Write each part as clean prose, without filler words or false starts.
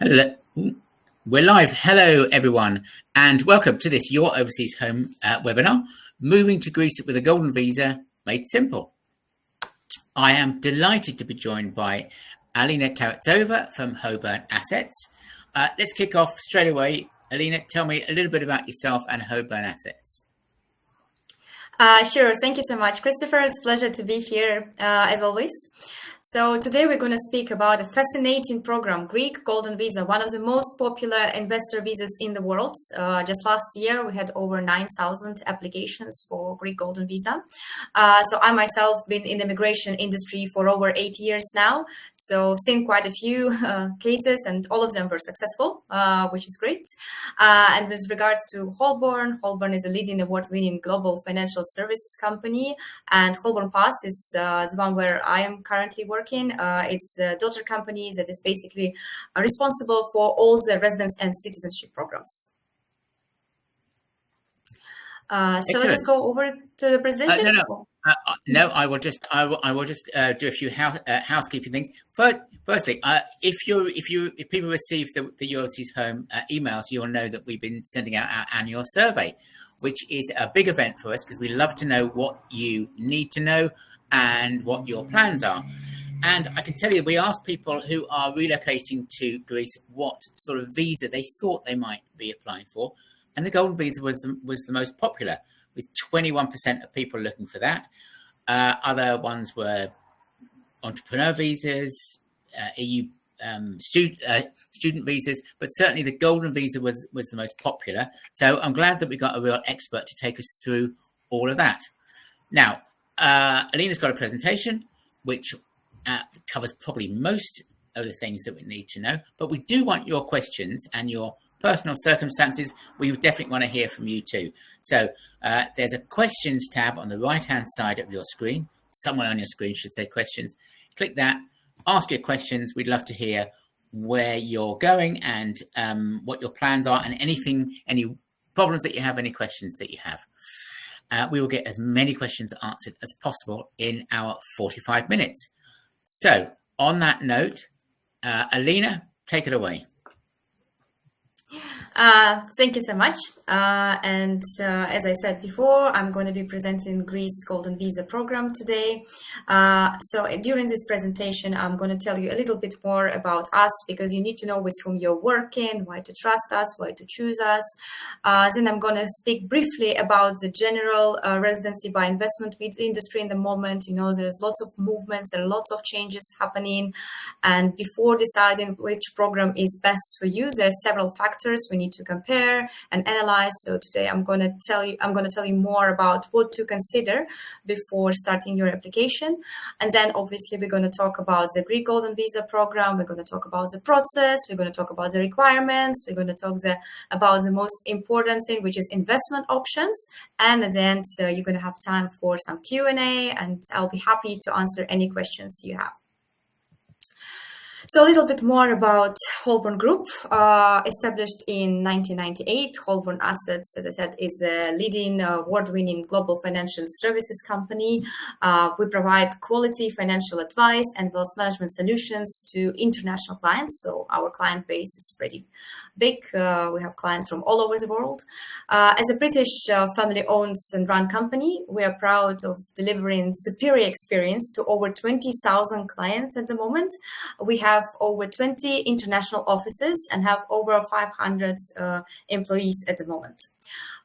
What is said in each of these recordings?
Hello. We're live. Hello, everyone, and welcome to this Your Overseas Home webinar, Moving to Greece with a Golden Visa Made Simple. I am delighted to be joined by Alina Tarasova from Holborn Assets. Let's kick off straight away. Alina, tell me a little bit about yourself and Holborn Assets. Sure. Thank you so much, Christopher. It's a pleasure to be here, as always. So today we're going to speak about a fascinating program, Greek Golden Visa, one of the most popular investor visas in the world. Just last year, we had over 9,000 applications for Greek Golden Visa. So I myself been in the immigration industry for over 8 years now. So seen quite a few cases, and all of them were successful, which is great. And with regards to Holborn, Holborn is a leading award-winning global financial services company, and Holborn Pass is the one where I am currently working. It's a daughter company that is basically responsible for all the residence and citizenship programs. So let's go over to the presentation. No, I will just do a few housekeeping things. Firstly, if people receive the ULC's Home emails, you'll know that we've been sending out our annual survey, which is a big event for us because we love to know what you need to know and what your plans are. And I can tell you, we asked people who are relocating to Greece what sort of visa they thought they might be applying for, and the Golden Visa was the most popular, with 21% of people looking for that. Other ones were entrepreneur visas, EU student visas, but certainly the Golden Visa was the most popular. So I'm glad that we got a real expert to take us through all of that. Now, Alina's got a presentation which covers probably most of the things that we need to know, but we do want your questions and your personal circumstances. We definitely want to hear from you too. So there's a questions tab on the right hand side of your screen. Somewhere on your screen should say questions. Click that, ask your questions. We'd love to hear where you're going and what your plans are, and any problems that you have, any questions that you have. We will get as many questions answered as possible in our 45 minutes. So on that note, Alina, take it away. Thank you so much. As I said before, I'm going to be presenting Greece Golden Visa program today. So during this presentation, I'm going to tell you a little bit more about us, because you need to know with whom you're working, why to trust us, why to choose us. Then I'm going to speak briefly about the general residency by investment industry in the moment. You know, there's lots of movements and lots of changes happening. And before deciding which program is best for you, there are several factors we need to compare and analyze. So today I'm going to tell you more about what to consider before starting your application. And then obviously we're going to talk about the Greek Golden Visa program. We're going to talk about the process. We're going to talk about the requirements. We're going to talk about the most important thing, which is investment options. And at the end, you're going to have time for some Q&A, and I'll be happy to answer any questions you have. So a little bit more about Holborn Group. Established in 1998, Holborn Assets, as I said, is a leading award-winning global financial services company. We provide quality financial advice and wealth management solutions to international clients. So our client base is pretty big. We have clients from all over the world. As a British family-owned and run company, we are proud of delivering superior experience to over 20,000 clients at the moment. We have over 20 international offices and have over 500 employees at the moment.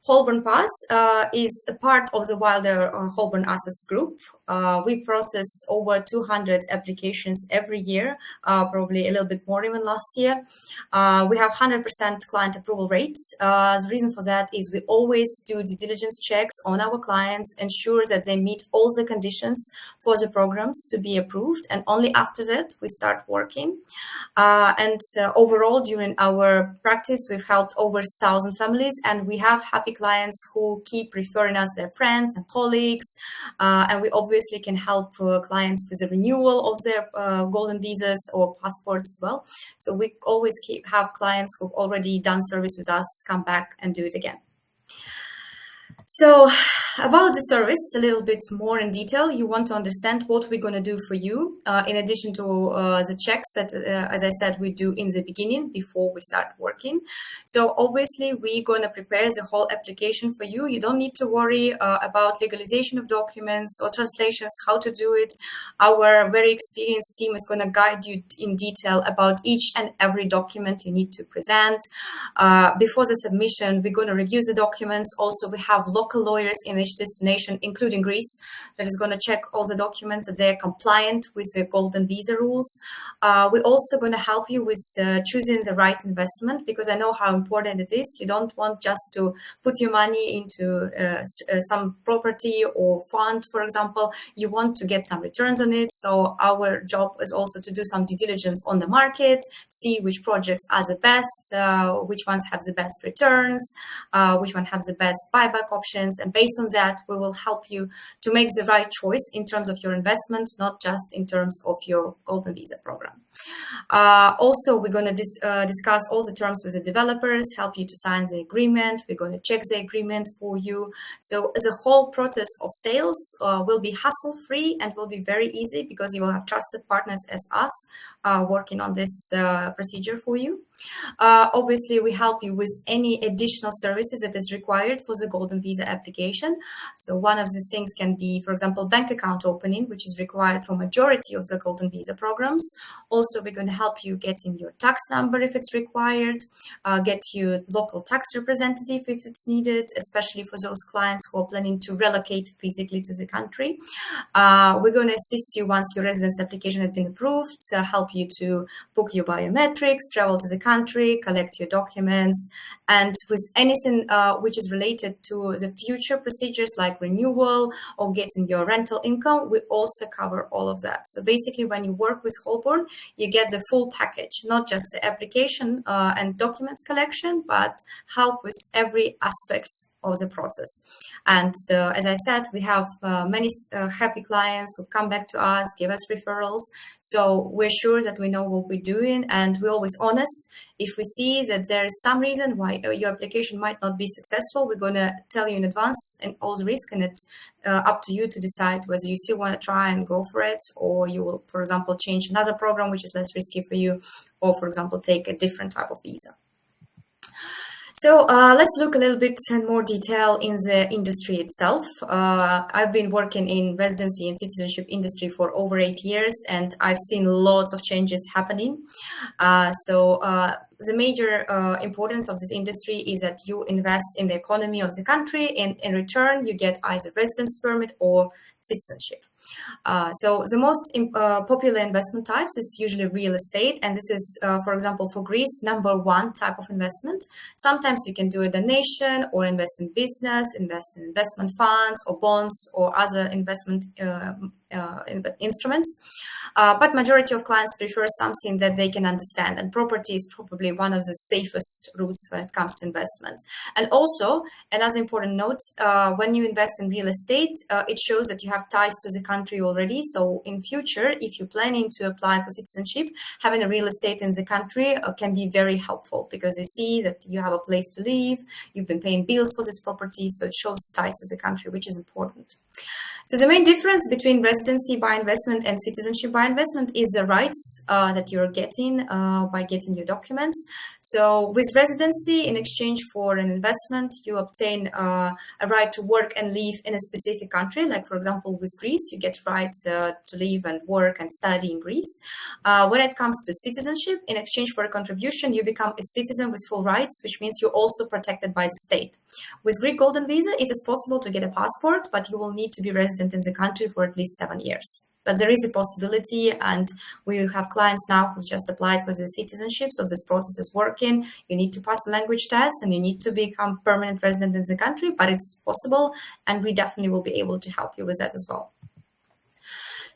Holborn Pass is a part of the wider Holborn Assets group. We processed over 200 applications every year, probably a little bit more even last year. We have 100% client approval rates. The reason for that is we always do due diligence checks on our clients, ensure that they meet all the conditions for the programs to be approved, and only after that we start working. Overall, during our practice, we've helped over 1,000 families, and we have happy clients who keep referring us their friends and colleagues, and we obviously can help clients with the renewal of their golden visas or passports as well. So we always have clients who've already done service with us come back and do it again. So about the service, a little bit more in detail, you want to understand what we're going to do for you, in addition to the checks that, as I said, we do in the beginning before we start working. So obviously, we're going to prepare the whole application for you. You don't need to worry about legalization of documents or translations, how to do it. Our very experienced team is going to guide you in detail about each and every document you need to present. Before the submission, we're going to review the documents. Also, we have local lawyers in each destination, including Greece, that is going to check all the documents that they're compliant with the golden visa rules. We're also going to help you with choosing the right investment, because I know how important it is. You don't want just to put your money into some property or fund, for example. You want to get some returns on it. So our job is also to do some due diligence on the market, see which projects are the best, which ones have the best returns, which one have the best buyback options. And based on that, we will help you to make the right choice in terms of your investment, not just in terms of your golden visa program. Also, we're going to discuss all the terms with the developers, help you to sign the agreement. We're going to check the agreement for you. So the whole process of sales will be hassle-free and will be very easy, because you will have trusted partners as us working on this procedure for you. Obviously, we help you with any additional services that is required for the golden visa application. So one of the things can be, for example, bank account opening, which is required for majority of the golden visa programs. Also, we're going to help you getting your tax number if it's required, get you local tax representative if it's needed, especially for those clients who are planning to relocate physically to the country. We're going to assist you once your residence application has been approved, help you to book your biometrics, travel to the country, collect your documents, and with anything which is related to the future procedures like renewal or getting your rental income, we also cover all of that. So basically, when you work with Holborn, you get the full package, not just the application and documents collection, but help with every aspect of the process. And as I said, we have many happy clients who come back to us, give us referrals. So we're sure that we know what we're doing, and we're always honest. If we see that there is some reason why your application might not be successful, we're going to tell you in advance and all the risk, and it's up to you to decide whether you still want to try and go for it, or you will, for example, change another program which is less risky for you, or, for example, take a different type of visa. So let's look a little bit in more detail in the industry itself. I've been working in residency and citizenship industry for over 8 years, and I've seen lots of changes happening. The major importance of this industry is that you invest in the economy of the country, and in return, you get either residence permit or citizenship. So the most popular investment types is usually real estate. And this is, for example, for Greece, #1 type of investment. Sometimes you can do a donation or invest in business, invest in investment funds or bonds or other investment instruments. But majority of clients prefer something that they can understand. And property is probably one of the safest routes when it comes to investment. And also, another important note, when you invest in real estate, it shows that you have ties to the country already. So in future, if you're planning to apply for citizenship, having a real estate in the country can be very helpful, because they see that you have a place to live, you've been paying bills for this property, so it shows ties to the country, which is important. So the main difference between residency by investment and citizenship by investment is the rights that you're getting by getting your documents. So with residency, in exchange for an investment, you obtain a right to work and live in a specific country. Like, for example, with Greece, you get rights to live and work and study in Greece. When it comes to citizenship, in exchange for a contribution, you become a citizen with full rights, which means you're also protected by the state. With Greek Golden Visa, it is possible to get a passport, but you will need to be resident in the country for at least 7 years. But there is a possibility, and we have clients now who just applied for the citizenship, so this process is working. You need to pass a language test, and you need to become permanent resident in the country, but it's possible, and we definitely will be able to help you with that as well.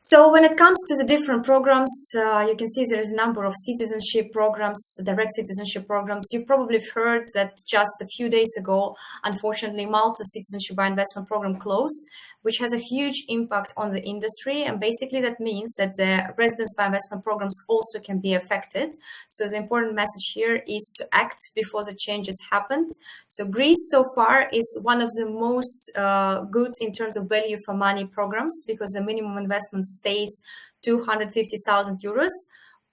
So when it comes to the different programs, you can see there is a number of citizenship programs, direct citizenship programs. You've probably heard that just a few days ago, unfortunately, Malta's Citizenship by Investment program closed, which has a huge impact on the industry. And basically that means that the residence by investment programs also can be affected. So the important message here is to act before the changes happened. So Greece so far is one of the most good in terms of value for money programs, because the minimum investment stays 250,000 euros.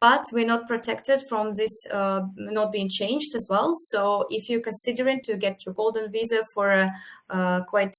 But we're not protected from this not being changed as well. So if you're considering to get your golden visa for a quite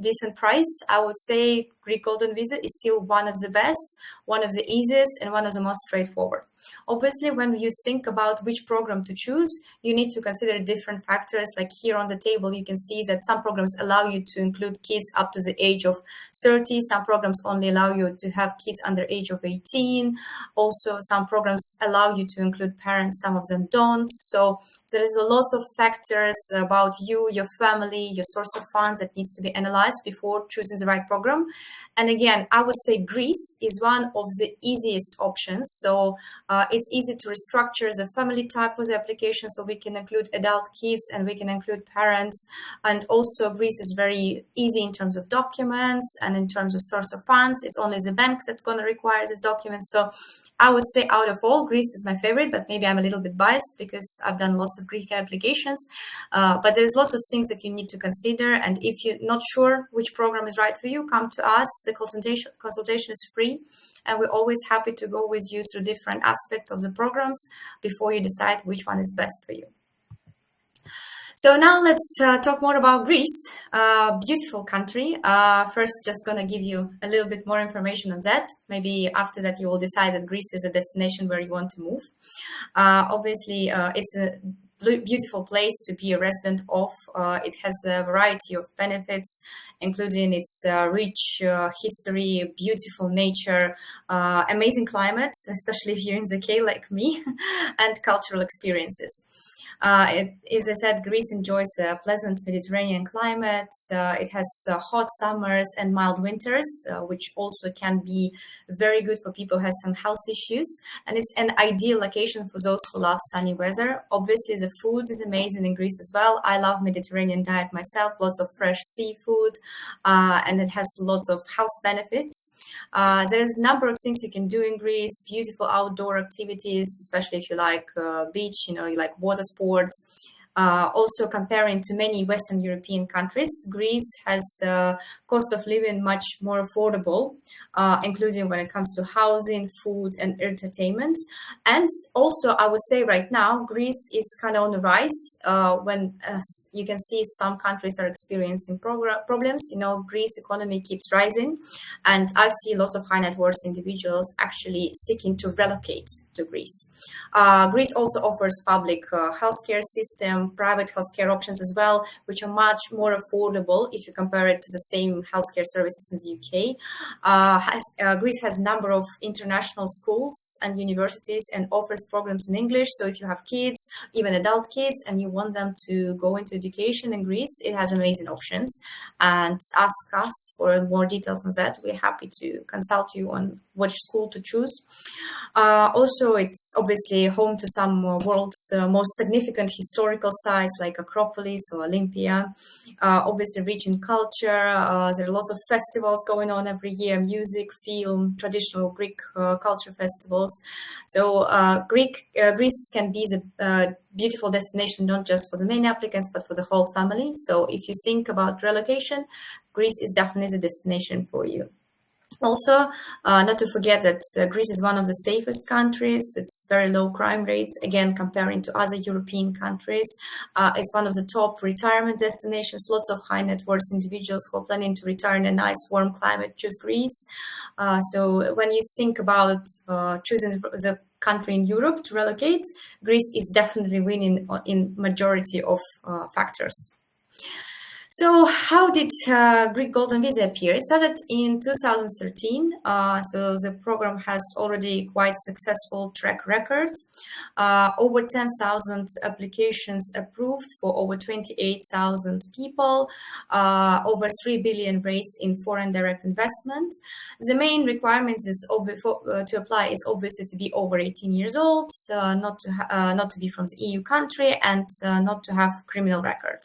decent price, I would say Greek golden visa is still one of the best, one of the easiest, and one of the most straightforward. Obviously, when you think about which program to choose, you need to consider different factors. Like here on the table, you can see that some programs allow you to include kids up to the age of 30. Some programs only allow you to have kids under age of 18. Also, some programs allow you to include parents, some of them don't. So there is a lot of factors about you, your family, your source of funds that needs to be analyzed before choosing the right program. And again, I would say Greece is one of the easiest options. So it's easy to restructure the family type for the application, so we can include adult kids and we can include parents. And also Greece is very easy in terms of documents and in terms of source of funds. It's only the bank that's going to require this document. So I would say out of all, Greece is my favorite, but maybe I'm a little bit biased because I've done lots of Greek applications. But there's lots of things that you need to consider. And if you're not sure which program is right for you, come to us. The consultation is free. And we're always happy to go with you through different aspects of the programs before you decide which one is best for you. So now let's talk more about Greece, beautiful country. First, just going to give you a little bit more information on that. Maybe after that, you will decide that Greece is a destination where you want to move. Obviously, it's a beautiful place to be a resident of. It has a variety of benefits, including its rich history, beautiful nature, amazing climate, especially if you're in the UK like me, and cultural experiences. As I said, Greece enjoys a pleasant Mediterranean climate. It has hot summers and mild winters, which also can be very good for people who have some health issues. And it's an ideal location for those who love sunny weather. Obviously, the food is amazing in Greece as well. I love Mediterranean diet myself, lots of fresh seafood, and it has lots of health benefits. There's a number of things you can do in Greece, beautiful outdoor activities, especially if you like beach, you like water sports. Also comparing to many Western European countries, Greece has cost of living much more affordable, including when it comes to housing, food, and entertainment. And also, I would say right now, Greece is kind of on the rise. When you can see some countries are experiencing problems, Greece economy keeps rising. And I see lots of high net worth individuals actually seeking to relocate to Greece. Greece also offers public healthcare system, private healthcare options as well, which are much more affordable if you compare it to the same healthcare services in the UK. Greece has a number of international schools and universities and offers programs in English. So if you have kids, even adult kids, and you want them to go into education in Greece, it has amazing options. And ask us for more details on that. We're happy to consult you on which school to choose. Also, it's obviously home to some world's most significant historical sites like Acropolis or Olympia. Obviously rich in culture. There are lots of festivals going on every year, music, film, traditional Greek culture festivals. So Greece can be the beautiful destination, not just for the main applicants, but for the whole family. So if you think about relocation, Greece is definitely the destination for you. Also, not to forget that Greece is one of the safest countries. It's very low crime rates, again, comparing to other European countries. It's one of the top retirement destinations. Lots of high net worth individuals who are planning to retire in a nice warm climate choose Greece. So when you think about choosing the country in Europe to relocate, Greece is definitely winning in majority of factors. So how did Greek Golden Visa appear? It started in 2013. So the program has already quite successful track record. Over 10,000 applications approved for over 28,000 people. Over 3 billion raised in foreign direct investment. The main requirement is to apply is obviously to be over 18 years old, not to be from the EU country, and not to have criminal record.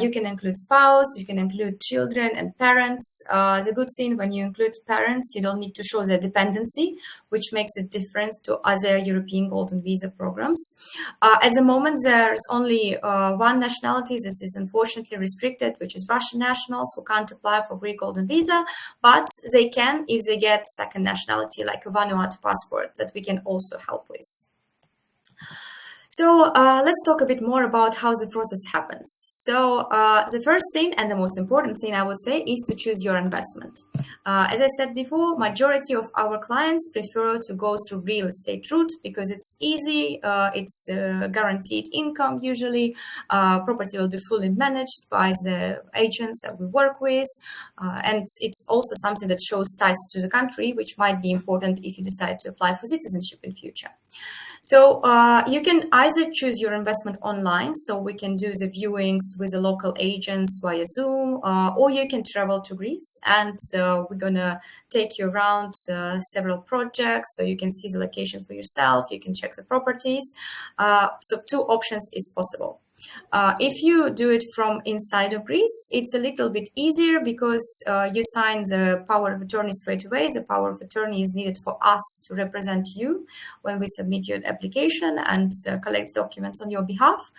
You can include spouse, you can include children and parents. The good thing when you include parents, you don't need to show their dependency, which makes it different to other European Golden Visa programs. At the moment, there's only one nationality that is unfortunately restricted, which is Russian nationals who can't apply for Greek Golden Visa, but they can if they get second nationality, like a Vanuatu passport, that we can also help with. So let's talk a bit more about how the process happens. So the first thing and the most important thing I would say is to choose your investment. As I said before, majority of our clients prefer to go through real estate route because it's easy, it's guaranteed income usually, property will be fully managed by the agents that we work with, and it's also something that shows ties to the country, which might be important if you decide to apply for citizenship in future. So you can either choose your investment online, so we can do the viewings with the local agents via Zoom, or you can travel to Greece, and we're gonna take you around several projects, so you can see the location for yourself, you can check the properties. So two options is possible. If you do it from inside of Greece, it's a little bit easier because you sign the power of attorney straight away. The power of attorney is needed for us to represent you when we submit your application and collect documents on your behalf.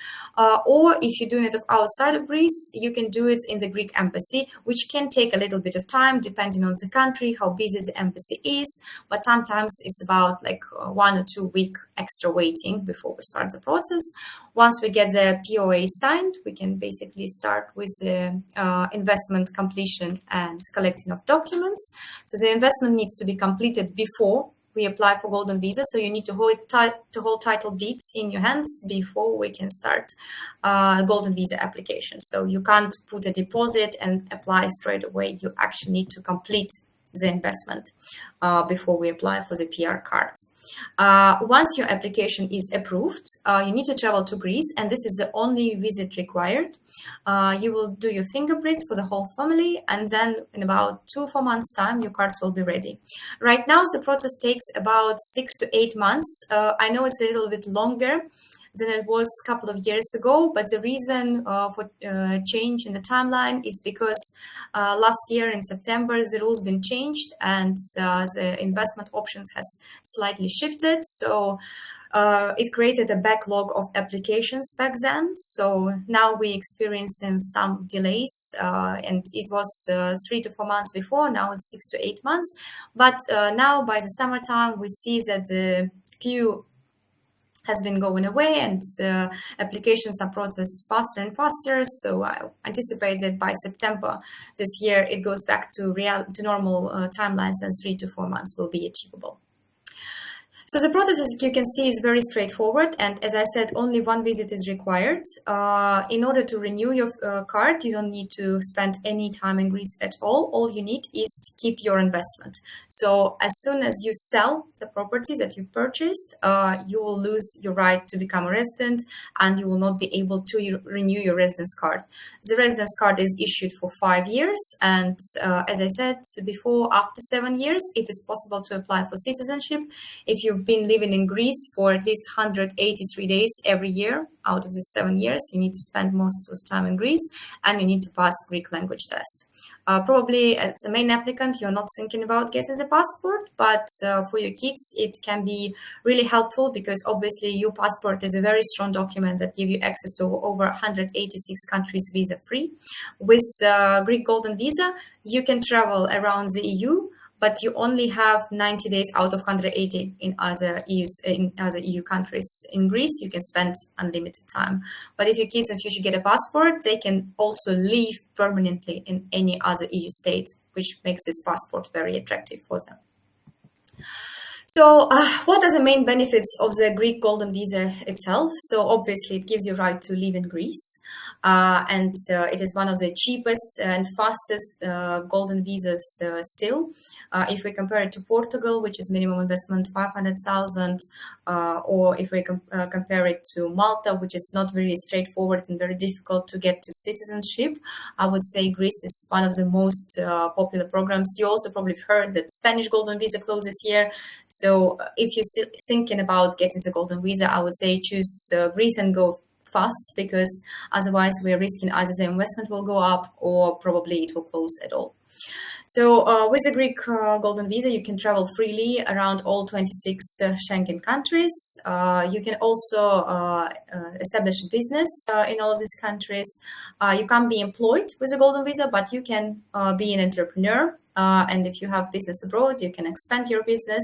Or if you're doing it outside of Greece, you can do it in the Greek embassy, which can take a little bit of time depending on the country, how busy the embassy is. But sometimes it's about like 1 or 2 week extra waiting before we start the process. Once we get the POA signed, we can basically start with the investment completion and collecting of documents. So the investment needs to be completed before we apply for Golden Visa. So you need to hold title deeds in your hands before we can start Golden Visa application. So you can't put a deposit and apply straight away. You actually need to complete the investment before we apply for the PR cards. Once your application is approved, you need to travel to Greece, and this is the only visit required. You will do your fingerprints for the whole family, and then in about 2 or 4 months' time, your cards will be ready. Right now, the process takes about 6 to 8 months. I know it's a little bit longer than it was a couple of years ago, but the reason for change in the timeline is because last year in September the rules been changed and the investment options has slightly shifted. So it created a backlog of applications back then. So now we experiencing some delays, and it was 3 to 4 months before. Now it's 6 to 8 months. But now by the summertime, we see that the queue has been going away, and applications are processed faster and faster. So I anticipate that by September this year, it goes back to normal timelines, and 3 to 4 months will be achievable. So the process, as you can see, is very straightforward. And as I said, only one visit is required. In order to renew your card, you don't need to spend any time in Greece at all. All you need is to keep your investment. So as soon as you sell the property that you've purchased, you will lose your right to become a resident, and you will not be able to renew your residence card. The residence card is issued for 5 years. And as I said before, after 7 years, it is possible to apply for citizenship. If you've been living in Greece for at least 183 days every year out of the 7 years, you need to spend most of the time in Greece, and you need to pass Greek language test. Probably as a main applicant, you're not thinking about getting the passport, but for your kids, it can be really helpful because obviously your passport is a very strong document that gives you access to over 186 countries visa-free. With Greek Golden Visa, you can travel around the EU, but you only have 90 days out of 180 in other EU countries. In Greece, you can spend unlimited time. But if your kids in future get a passport, they can also live permanently in any other EU state, which makes this passport very attractive for them. So, what are the main benefits of the Greek Golden Visa itself? So, obviously, it gives you right to live in Greece, and it is one of the cheapest and fastest golden visas still. If we compare it to Portugal, which is minimum investment 500,000, or if we compare it to Malta, which is not very straightforward and very difficult to get to citizenship, I would say Greece is one of the most popular programs. You also probably heard that Spanish Golden Visa closed this year. So if you're thinking about getting the golden visa, I would say choose Greece and go fast, because otherwise we're risking either the investment will go up or probably it will close at all. So with the Greek golden visa, you can travel freely around all 26 Schengen countries. You can also establish a business in all of these countries. You can't be employed with a golden visa, but you can be an entrepreneur. And if you have business abroad, you can expand your business.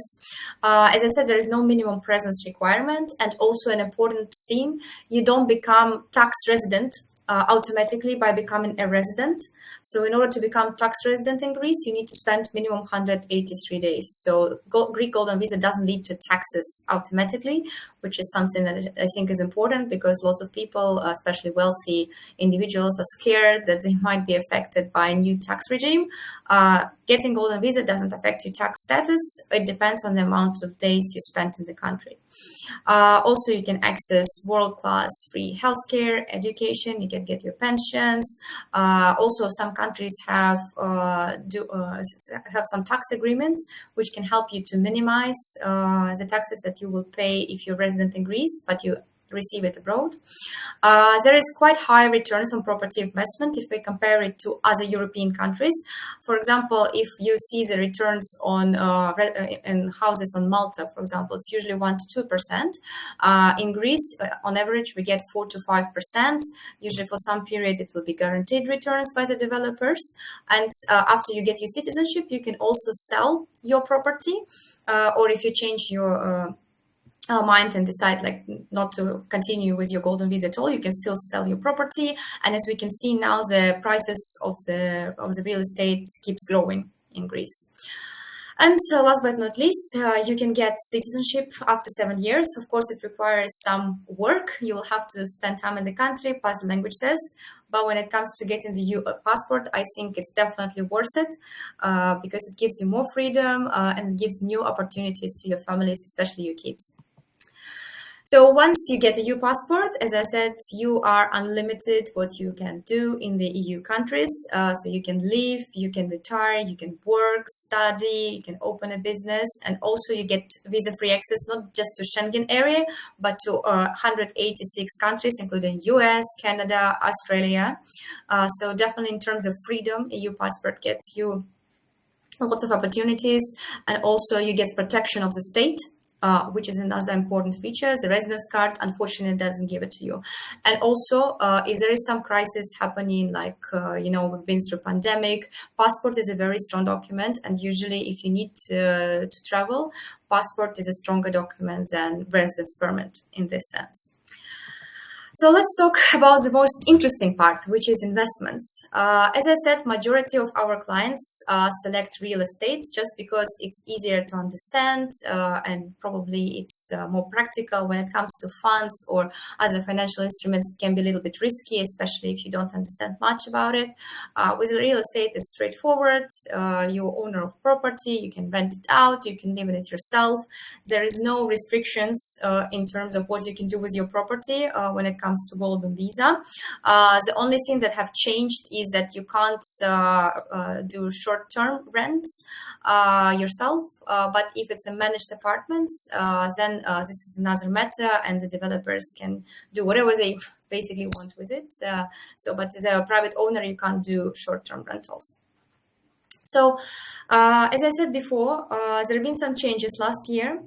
As I said, there is no minimum presence requirement. And also an important thing, you don't become tax resident automatically by becoming a resident. So in order to become tax resident in Greece, you need to spend minimum 183 days. So Greek Golden Visa doesn't lead to taxes automatically, which is something that I think is important, because lots of people, especially wealthy individuals, are scared that they might be affected by a new tax regime. Getting Golden Visa doesn't affect your tax status. It depends on the amount of days you spent in the country. Also, you can access world-class free healthcare, education. You can get your pensions. Also, some countries have some tax agreements which can help you to minimize the taxes that you will pay if you're resident in Greece, but you receive it abroad. There is quite high returns on property investment if we compare it to other European countries. For example, if you see the returns on in houses on Malta, for example, it's usually 1 to 2%. In Greece, on average, we get 4 to 5%. Usually for some period, it will be guaranteed returns by the developers. And after you get your citizenship, you can also sell your property, or if you change your mind and decide like not to continue with your golden visa at all, you can still sell your property. And as we can see now, the prices of the real estate keeps growing in Greece. And last but not least, you can get citizenship after 7 years. Of course, it requires some work. You will have to spend time in the country, pass the language test. But when it comes to getting the EU passport, I think it's definitely worth it, because it gives you more freedom and gives new opportunities to your families, especially your kids. So once you get a EU passport, as I said, you are unlimited what you can do in the EU countries. So you can live, you can retire, you can work, study, you can open a business, and also you get visa-free access, not just to Schengen area, but to 186 countries, including US, Canada, Australia. So definitely in terms of freedom, EU passport gets you lots of opportunities, and also you get protection of the state. Which is another important feature. The residence card, unfortunately, doesn't give it to you. And also, if there is some crisis happening, like, we've been through pandemic, passport is a very strong document. And usually, if you need to travel, passport is a stronger document than residence permit in this sense. So let's talk about the most interesting part, which is investments. As I said, majority of our clients select real estate just because it's easier to understand and probably it's more practical when it comes to funds or other financial instruments. It can be a little bit risky, especially if you don't understand much about it. With real estate, it's straightforward. You're owner of property, you can rent it out, you can live in it yourself. There is no restrictions in terms of what you can do with your property when it comes to golden visa. The only thing that have changed is that you can't do short-term rents yourself, but if it's a managed apartments, then this is another matter, and the developers can do whatever they basically want with it. But as a private owner, you can't do short-term rentals. So, as I said before, there have been some changes last year.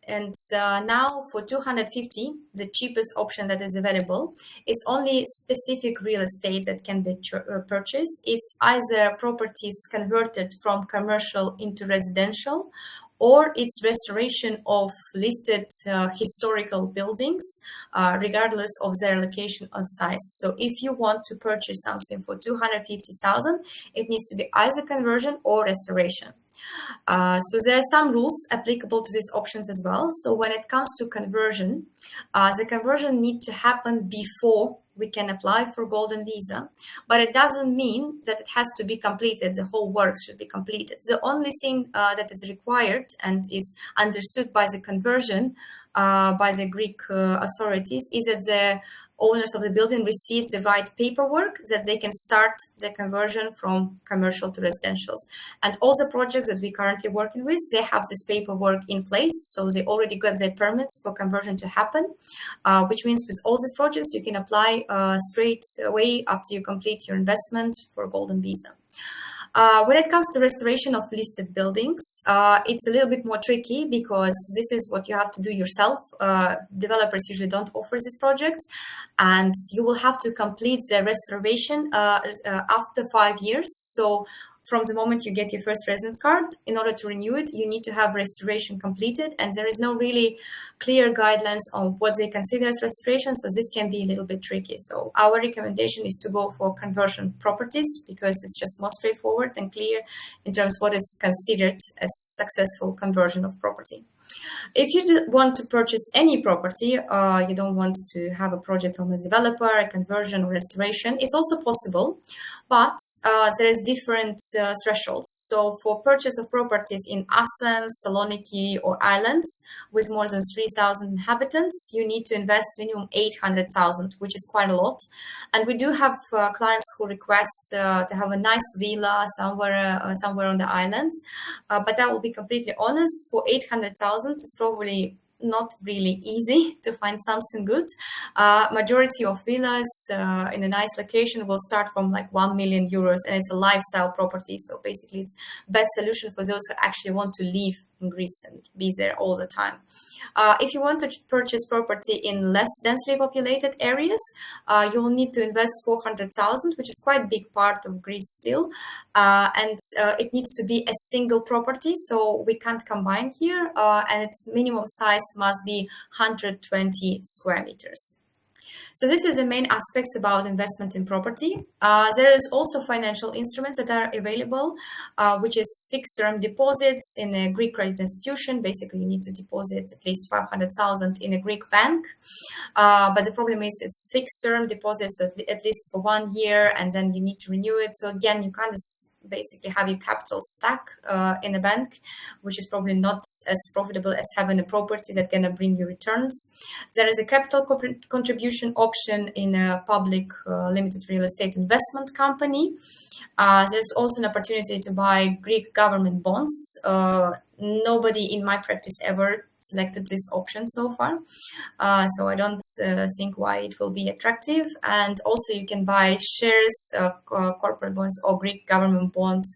And now for 250, the cheapest option that is available, it's only specific real estate that can be purchased. It's either properties converted from commercial into residential, or it's restoration of listed historical buildings, regardless of their location or size. So if you want to purchase something for 250,000, it needs to be either conversion or restoration. So there are some rules applicable to these options as well. So when it comes to conversion, the conversion needs to happen before we can apply for Golden Visa, but it doesn't mean that it has to be completed. The whole work should be completed. The only thing that is required and is understood by the conversion by the Greek authorities is that the owners of the building receive the right paperwork that they can start the conversion from commercial to residentials. And all the projects that we're currently working with, they have this paperwork in place. So they already got their permits for conversion to happen, which means with all these projects, you can apply straight away after you complete your investment for Golden Visa. When it comes to restoration of listed buildings, it's a little bit more tricky because this is what you have to do yourself. Developers usually don't offer these projects, and you will have to complete the restoration after 5 years. So from the moment you get your first residence card, in order to renew it, you need to have restoration completed, and there is no really clear guidelines on what they consider as restoration, so this can be a little bit tricky. So our recommendation is to go for conversion properties because it's just more straightforward and clear in terms of what is considered as successful conversion of property. If you want to purchase any property, you don't want to have a project from a developer, a conversion or restoration, it's also possible, but there is different thresholds. So for purchase of properties in Athens, Saloniki or islands with more than 3,000 inhabitants, you need to invest minimum 800,000, which is quite a lot. And we do have clients who request to have a nice villa somewhere on the islands, but I will be completely honest, for 800,000, it's probably not really easy to find something good. Majority of villas in a nice location will start from like 1 million euros, and it's a lifestyle property. So basically it's best solution for those who actually want to live in Greece and be there all the time. If you want to purchase property in less densely populated areas, you will need to invest 400,000, which is quite a big part of Greece still. And it needs to be a single property, so we can't combine here. And its minimum size must be 120 square meters. So this is the main aspects about investment in property. There is also financial instruments that are available, which is fixed term deposits in a Greek credit institution. Basically, you need to deposit at least 500,000 in a Greek bank. But the problem is it's fixed term deposits at least for 1 year, and then you need to renew it. So again, you can't basically have your capital stuck in a bank, which is probably not as profitable as having a property that's going to bring you returns. There is a capital contribution option in a public limited real estate investment company. There's also an opportunity to buy Greek government bonds. Nobody in my practice ever selected this option so far, so I don't think why it will be attractive. And also you can buy shares, corporate bonds or Greek government bonds,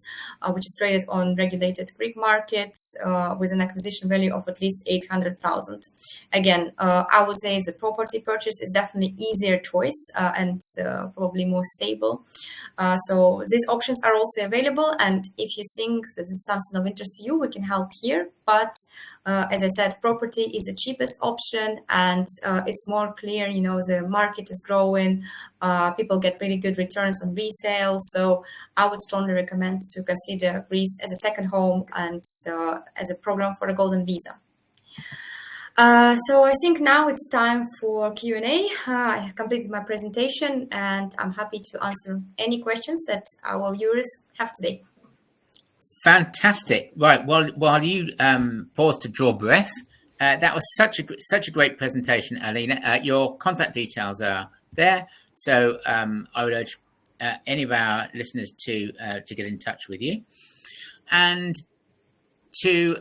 which is traded on regulated Greek markets with an acquisition value of at least 800,000. Again, I would say the property purchase is definitely easier choice and probably more stable. So these options are also available, and if you think that it's something of interest to you, we can help here. But as I said, property is the cheapest option, and it's more clear, you know, the market is growing, people get really good returns on resale. So I would strongly recommend to consider Greece as a second home and as a program for the Golden Visa. So I think now it's time for Q&A. I completed my presentation, and I'm happy to answer any questions that our viewers have today. Fantastic. Right. Well, while you pause to draw breath, that was such a great presentation, Alina. Your contact details are there, so I would urge any of our listeners to get in touch with you, and to.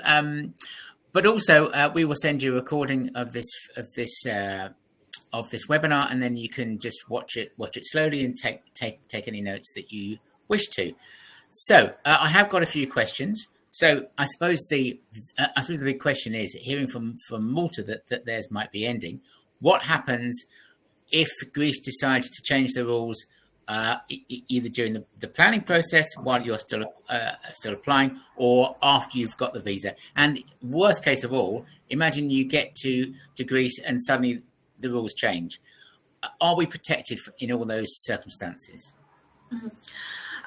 But also, we will send you a recording of this webinar, and then you can just watch it slowly and take any notes that you wish to. So I have got a few questions. So I suppose the big question is, hearing from Malta that theirs might be ending. What happens if Greece decides to change the rules either during the planning process while you're still applying, or after you've got the visa? And worst case of all, imagine you get to Greece and suddenly the rules change. Are we protected in all those circumstances? Mm-hmm.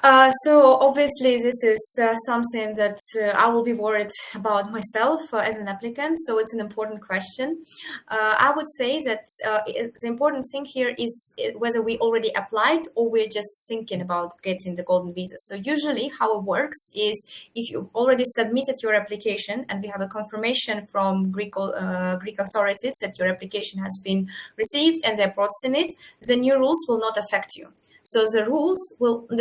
So obviously this is something that I will be worried about myself as an applicant. So it's an important question. I would say that the important thing here is whether we already applied or we're just thinking about getting the golden visa. So usually how it works is if you've already submitted your application and we have a confirmation from Greek authorities that your application has been received and they're processing it, the new rules will not affect you. So the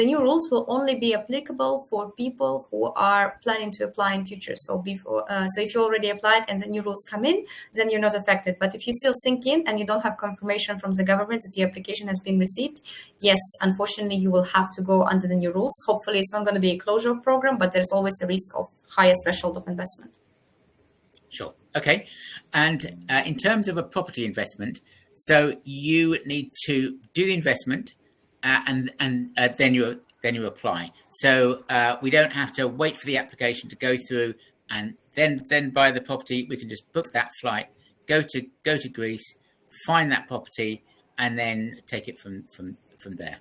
new rules will only be applicable for people who are planning to apply in future. So so if you already applied and the new rules come in, then you're not affected. But if you still think in and you don't have confirmation from the government that your application has been received, yes, unfortunately, you will have to go under the new rules. Hopefully, it's not going to be a closure of program, but there's always a risk of higher threshold of investment. Sure. Okay. And in terms of a property investment, so you need to do the investment. And then you apply. So we don't have to wait for the application to go through and then buy the property. We can just book that flight, go to Greece, find that property, and then take it from there.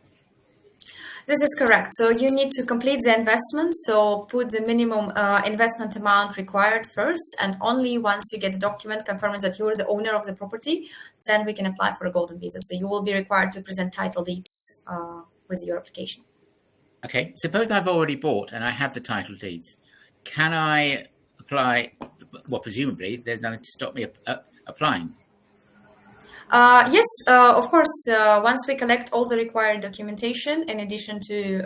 This is correct. So you need to complete the investment. So put the minimum investment amount required first, and only once you get a document confirming that you're the owner of the property, then we can apply for a golden visa. So you will be required to present title deeds with your application. Okay. Suppose I've already bought and I have the title deeds. Can I apply? Well, presumably there's nothing to stop me applying. Yes, of course. Once we collect all the required documentation, in addition to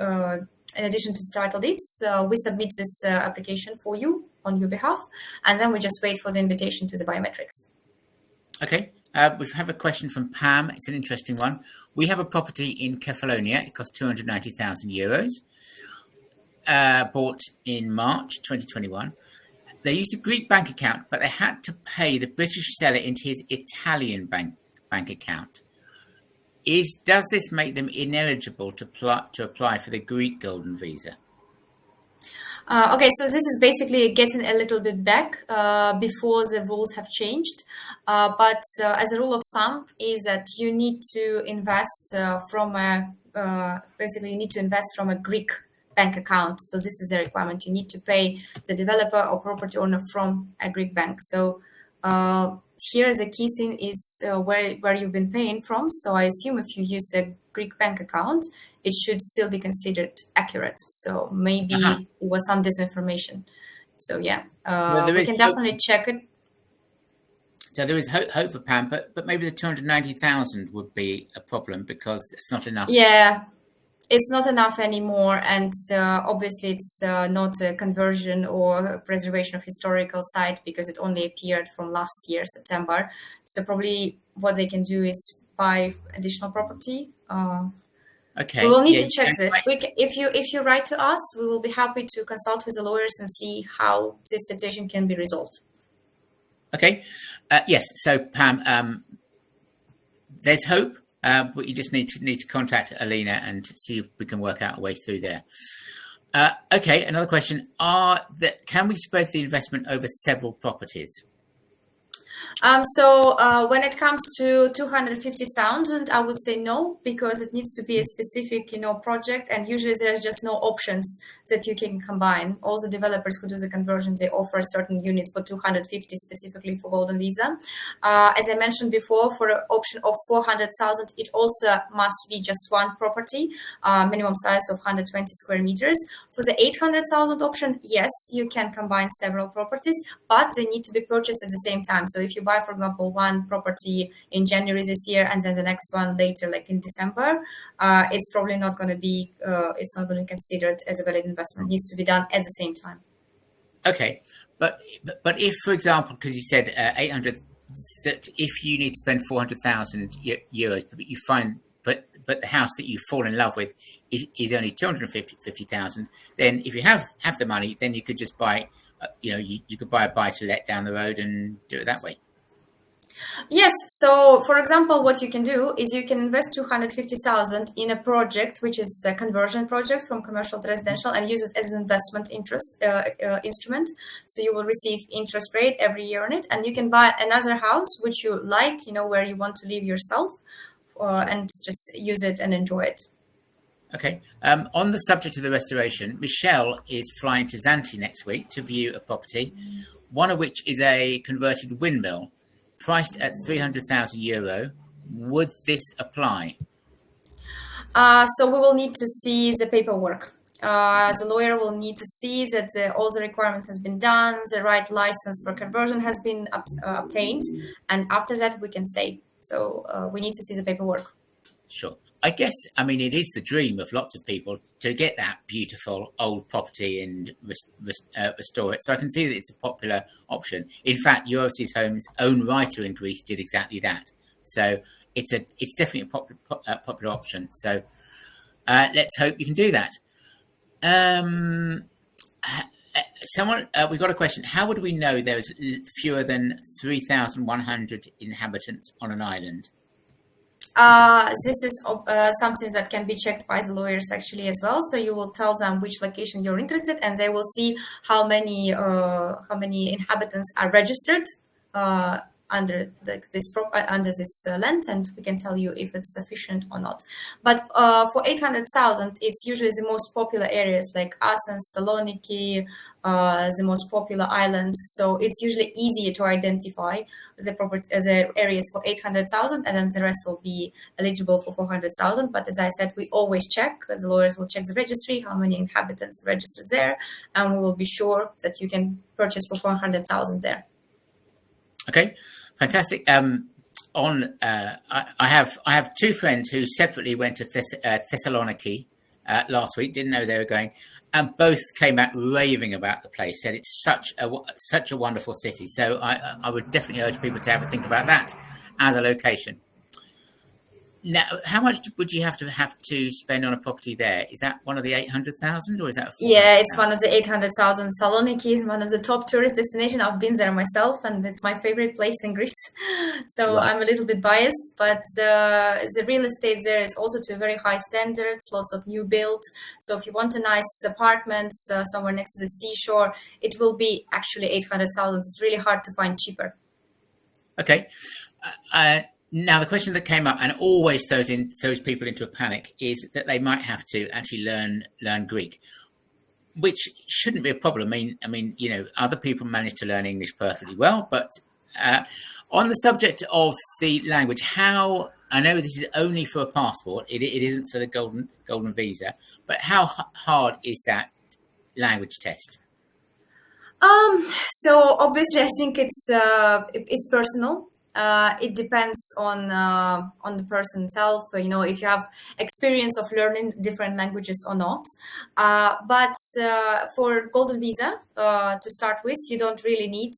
the title deeds, we submit this application for you on your behalf, and then we just wait for the invitation to the biometrics. Okay. We have a question from Pam. It's an interesting one. We have a property in Kefalonia. It costs €290,000. Bought in March 2021. They used a Greek bank account, but they had to pay the British seller into his Italian bank account. Does this make them ineligible to apply for the Greek golden visa? Okay, so this is basically getting a little bit back before the rules have changed. But as a rule of thumb is that you need to invest from a Greek bank account. So this is a requirement. You need to pay the developer or property owner from a Greek bank. So here the key thing is where you've been paying from. So I assume if you use a Greek bank account, it should still be considered accurate. So maybe it was some disinformation. So yeah, we can definitely check it. So there is hope for Pam, but maybe the 290,000 would be a problem because it's not enough. Yeah, it's not enough anymore, and obviously it's not a conversion or a preservation of historical site because it only appeared from last year, September. So probably what they can do is buy additional property. Okay. We will need to check this. If you write to us, we will be happy to consult with the lawyers and see how this situation can be resolved. Okay. Yes. So Pam, there's hope. But you just need to contact Alina and see if we can work out a way through there. Okay, another question. Can we spread the investment over several properties? So when it comes to 250,000, I would say no, because it needs to be a specific, project, and usually there's just no options that you can combine. All the developers who do the conversion, they offer certain units for 250 specifically for golden visa. As I mentioned before, for an option of 400,000, it also must be just one property, minimum size of 120 square meters. For the 800,000 option, yes, you can combine several properties, but they need to be purchased at the same time. So if you buy, for example, one property in January this year and then the next one later, like in December, it's probably not going to be, it's not going to be considered as a valid investment. It needs to be done at the same time. Okay. But if, for example, because you said 800, that if you need to spend 400,000 euros, but you find, but the house that you fall in love with is only 250,000, then if you have the money, then you could just buy, you could buy a buy-to-let down the road and do it that way. Yes. So, for example, what you can do is you can invest 250,000 in a project, which is a conversion project from commercial to residential, and use it as an investment instrument. So you will receive interest rate every year on it, and you can buy another house which you like, where you want to live yourself, and just use it and enjoy it. Okay. On the subject of the restoration, Michelle is flying to Zante next week to view a property, one of which is a converted windmill, priced at €300,000. Would this apply? So we will need to see the paperwork. The lawyer will need to see that all the requirements has been done, the right license for conversion has been obtained, and after that we can say. So we need to see the paperwork. Sure. I guess, I mean, it is the dream of lots of people to get that beautiful old property and restore it. So I can see that it's a popular option. In fact, Eurosys Home's own writer in Greece did exactly that. So it's definitely a popular option. So let's hope you can do that. We've got a question. How would we know there's fewer than 3,100 inhabitants on an island? This is something that can be checked by the lawyers actually as well. So you will tell them which location you're interested, and they will see how many inhabitants are registered under this land, and we can tell you if it's sufficient or not. But for 800,000, it's usually the most popular areas like Athens, Saloniki, the most popular islands. So it's usually easier to identify the areas for 800,000, and then the rest will be eligible for 400,000. But as I said, we always check, because the lawyers will check the registry, how many inhabitants registered there, and we will be sure that you can purchase for 400,000 there. Okay, fantastic. I have two friends who separately went to Thessaloniki last week. Didn't know they were going, and both came back raving about the place. Said it's such a wonderful city. So I would definitely urge people to have a think about that as a location. Now, how much would you have to spend on a property there? Is that one of the 800,000, or is that? Yeah, it's one of the 800,000. Saloniki is one of the top tourist destinations. I've been there myself, and it's my favorite place in Greece. So right. I'm a little bit biased, but the real estate there is also to very high standards, lots of new build. So if you want a nice apartment somewhere next to the seashore, it will be actually 800,000. It's really hard to find cheaper. Okay. Now, the question that came up and always throws people into a panic is that they might have to actually learn Greek, which shouldn't be a problem. I mean, you know, other people manage to learn English perfectly well. But on the subject of the language, I know this is only for a passport. It isn't for the golden visa. But how hard is that language test? So obviously, I think it's personal. It depends on the person itself, you know, if you have experience of learning different languages or not. But for golden visa, to start with, you don't really need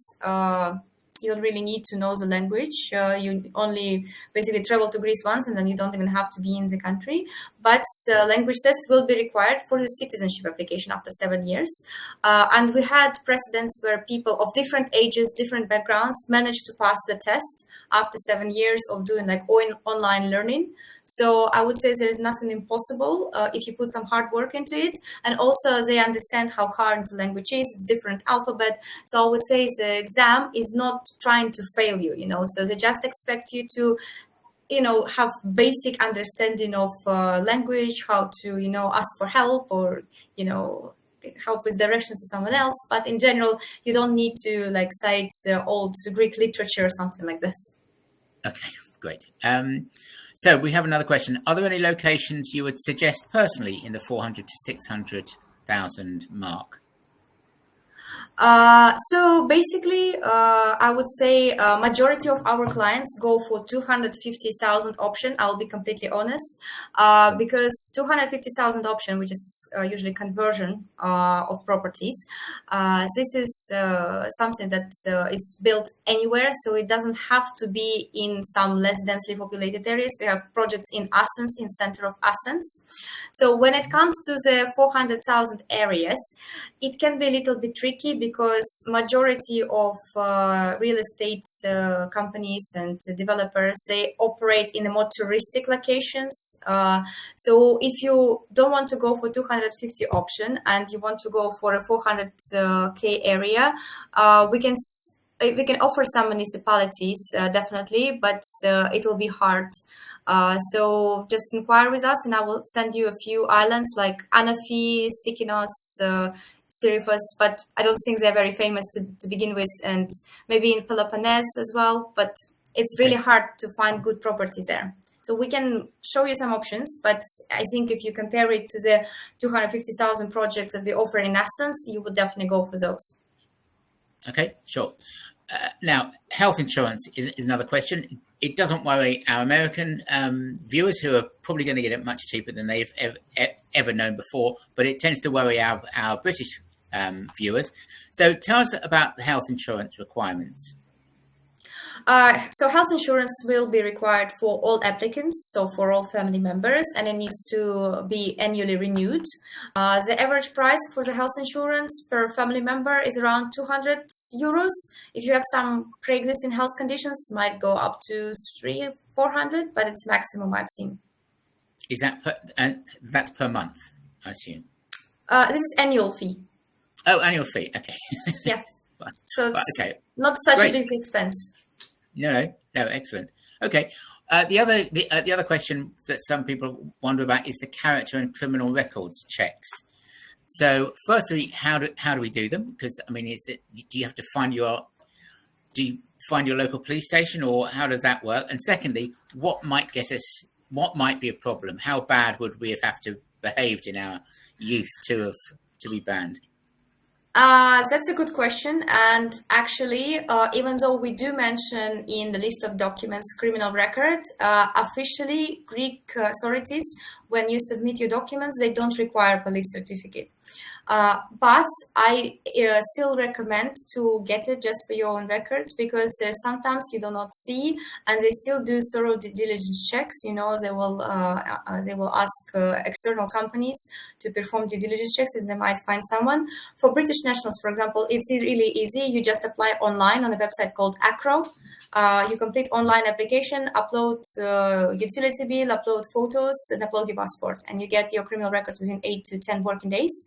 to know the language. You only basically travel to Greece once, and then you don't even have to be in the country. But language test will be required for the citizenship application after 7 years. And we had precedents where people of different ages, different backgrounds managed to pass the test after 7 years of doing like online learning. So I would say there is nothing impossible if you put some hard work into it. And also they understand how hard the language is, it's different alphabet. So I would say the exam is not trying to fail you, you know, so they just expect you to, you know, have basic understanding of language, how to, you know, ask for help or, you know, help with direction to someone else. But in general, you don't need to like cite old Greek literature or something like this. Okay, great. So we have another question. Are there any locations you would suggest personally in the 400 to 600,000 mark? So basically, I would say majority of our clients go for 250,000 option. I'll be completely honest, because 250,000 option, which is usually conversion of properties, this is something that is built anywhere, so it doesn't have to be in some less densely populated areas. We have projects in Athens, in center of Athens. So when it comes to the 400,000 areas, it can be a little bit tricky because majority of real estate companies and developers, they operate in the more touristic locations. So if you don't want to go for 250 option and you want to go for a 400K area, we can we can offer some municipalities, definitely, but it will be hard. So just inquire with us, and I will send you a few islands like Anafi, Sikinos, Syrifos, but I don't think they're very famous to begin with, and maybe in Peloponnese as well, but it's really hard to find good properties there. So we can show you some options, but I think if you compare it to the 250,000 projects that we offer in Athens, you would definitely go for those. Okay, sure. Now, health insurance is another question. It doesn't worry our American viewers, who are probably going to get it much cheaper than they've ever known before, but it tends to worry our British viewers. So tell us about the health insurance requirements. So health insurance will be required for all applicants, so for all family members, and it needs to be annually renewed. The average price for the health insurance per family member is around 200 euros. If you have some pre-existing health conditions, might go up to 300-400, but it's maximum I've seen. Is that that's per month, I assume? This is annual fee. Oh, annual fee. Okay. Yeah. So it's okay. Not such a big expense. No, excellent. Okay. The other question that some people wonder about is the character and criminal records checks. So, firstly, how do we do them? Because I mean, do you have to find your local police station, or how does that work? And secondly, what might be a problem? How bad would we have to behaved in our youth to be banned? That's a good question. And actually, even though we do mention in the list of documents criminal record, officially Greek authorities, when you submit your documents, they don't require police certificate. But I still recommend to get it just for your own records, because sometimes you do not see, and they still do thorough due diligence checks. They will ask external companies to perform due diligence checks, and they might find someone. For British nationals, for example, it's really easy. You just apply online on a website called Acro. You complete online application, upload utility bill, upload photos, and upload your passport, and you get your criminal record within 8 to 10 working days.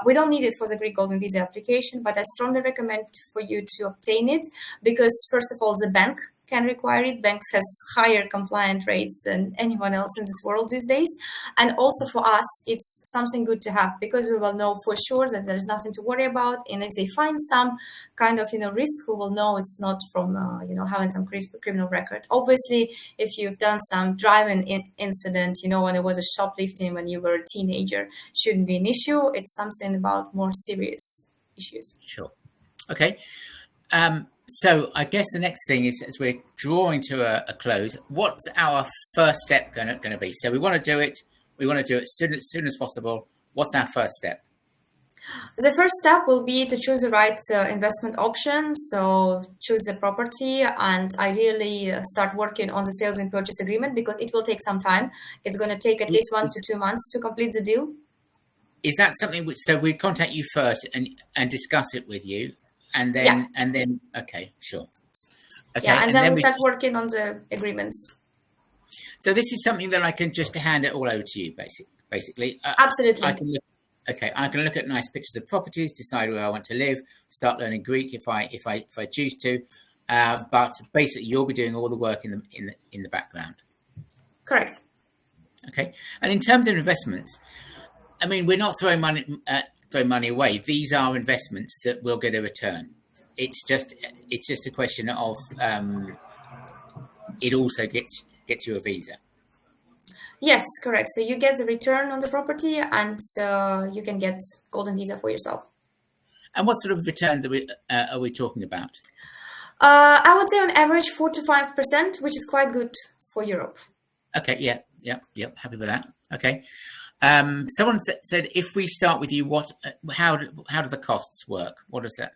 We don't need it for the Greek Golden Visa application, but I strongly recommend for you to obtain it, because first of all, the bank can require it. Banks has higher compliant rates than anyone else in this world these days. And also for us, it's something good to have, because we will know for sure that there's nothing to worry about. And if they find some kind of, risk, we will know it's not from, having some criminal record. Obviously, if you've done some driving incident, when it was a shoplifting when you were a teenager, shouldn't be an issue. It's something about more serious issues. Sure. Okay. So I guess the next thing is, as we're drawing to a close, what's our first step going to be? So we want to do it. We want to do it as soon as possible. What's our first step? The first step will be to choose the right investment option. So choose the property, and ideally start working on the sales and purchase agreement, because it will take some time. It's going to take at least 1 to 2 months to complete the deal. Is that something so we contact you first and discuss it with you? And then, okay, sure. Okay, yeah, and then we start working on the agreements. So this is something that I can just hand it all over to you, basically. Absolutely. I can look at nice pictures of properties, decide where I want to live, start learning Greek if I choose to. But basically, you'll be doing all the work in the background. Correct. Okay, and in terms of investments, I mean, we're not throwing money away. These are investments that will get a return. It's just a question of it also gets you a visa. Yes, correct. So you get the return on the property, and you can get golden visa for yourself. And what sort of returns are we talking about? I would say on average 4 to 5%, which is quite good for Europe. Okay. Yeah. Happy with that. Okay. Someone said, if we start with you, how do the costs work? What does that?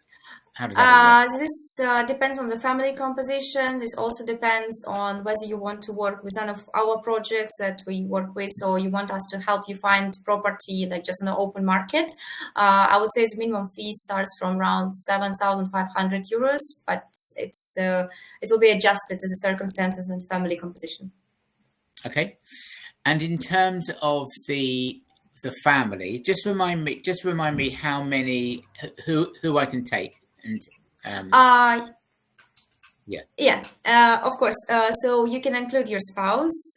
How does that work? This depends on the family composition. This also depends on whether you want to work with one of our projects that we work with, or you want us to help you find property like just on the open market. I would say the minimum fee starts from around 7,500 euros, but it will be adjusted to the circumstances and family composition. Okay. And in terms of the family, just remind me how many who I can take Yeah, of course. So you can include your spouse,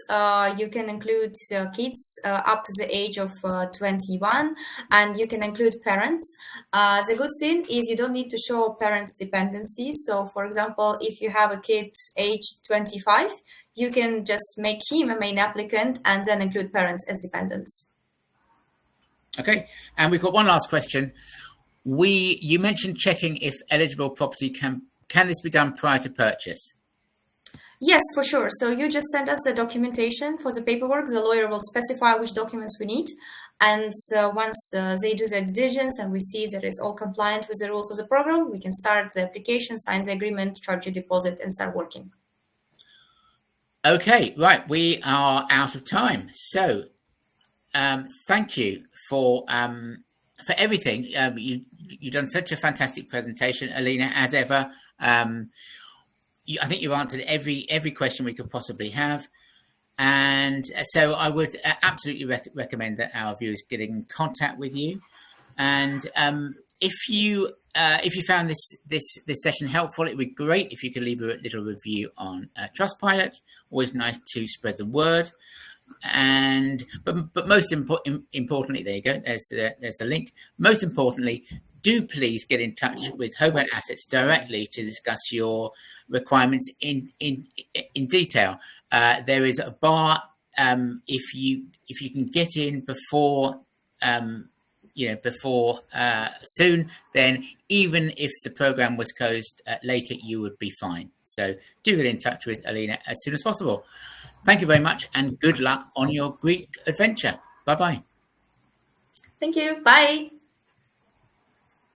you can include kids up to the age of 21, and you can include parents. The good thing is you don't need to show parents' dependency. So, for example, if you have a kid aged 25, you can just make him a main applicant and then include parents as dependents. Okay, and we've got one last question. You mentioned checking if eligible property can this be done prior to purchase? Yes, for sure. So you just send us the documentation for the paperwork. The lawyer will specify which documents we need. And once they do their due diligence and we see that it's all compliant with the rules of the program, we can start the application, sign the agreement, charge a deposit, and start working. Okay, right. We are out of time. So thank you for everything. You've done such a fantastic presentation, Alina, as ever. I think you've answered every question we could possibly have. And so I would absolutely recommend that our viewers get in contact with you. And if you found this session helpful, it would be great if you could leave a little review on Trustpilot. Always nice to spread the word. And but most importantly, there you go. There's the link. Most importantly, do please get in touch with Holborn Assets directly to discuss your requirements in detail. There is a bar if you can get in before soon, then even if the program was closed later, you would be fine. So do get in touch with Alina as soon as possible. Thank you very much and good luck on your Greek adventure. Bye-bye. Thank you. Bye.